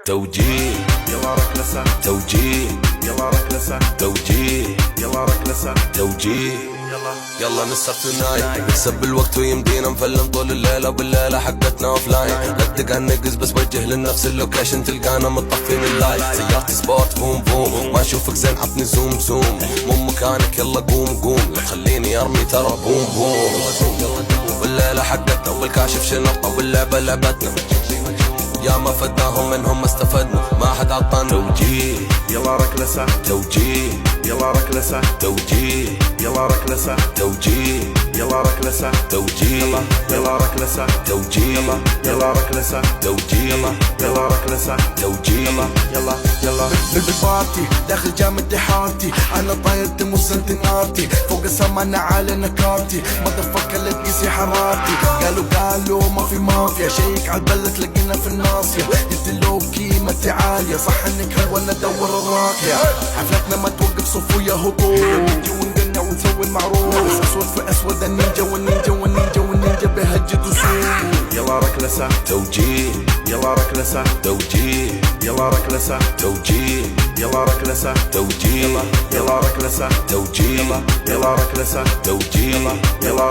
توجيه يلا ركلسة توجيه يلا ركلسة توجيه يلا ركلسة توجيه يلا يلا نسهر تونايت نكسب بالوقت ويمدينا نفلم طول الليلة بالليلة حقتنا اوف لاين ندق عالنقز بس وجه لنفس اللوكيشن تلقانا مطفين اللايت سيارتي سبورت بوم بوم ما اشوفك زين عطني زوم زوم مو مكانك يلا قوم قوم لا تخليني ارمي ترى بوم بوم بالليلة حقتنا والكاشف شنطة واللعبة لعبتنا يا ما فدناهم منهم ما استفدنا ما حد عطانا توجيه يلا ركلسة توجيه يلا ركلسة توجيه يلا ركلسة توجيه يلا ركلسة توجيه يلا ركلسة توجيه يلا ركلسة توجيه يلا ركلسة توجيه يلا بالبارتي داخل جامعتي حارتي انا طاير دم وسنتينارتي فوق السما انا على نكارتي مدفكر لا تقيسي حرارتي قالوا ما في مافيا شيك عالبلد تلاقينا في الناصية انت لو قيمتي عالية صح انك حلوة انا ادور الراقية حفلتنا ما توقف صفوية هطول نجي ونقنع ونسوي المعروف اسود في اسود النينجا والنينجا بهجد وسوق يلا ركلسة توجيه يلا ركلسة توجيه يلا ركلسة توجيه يلا ركلسة توجيه يلا ركلسة توجيه يلا ركلسة توجيه يلا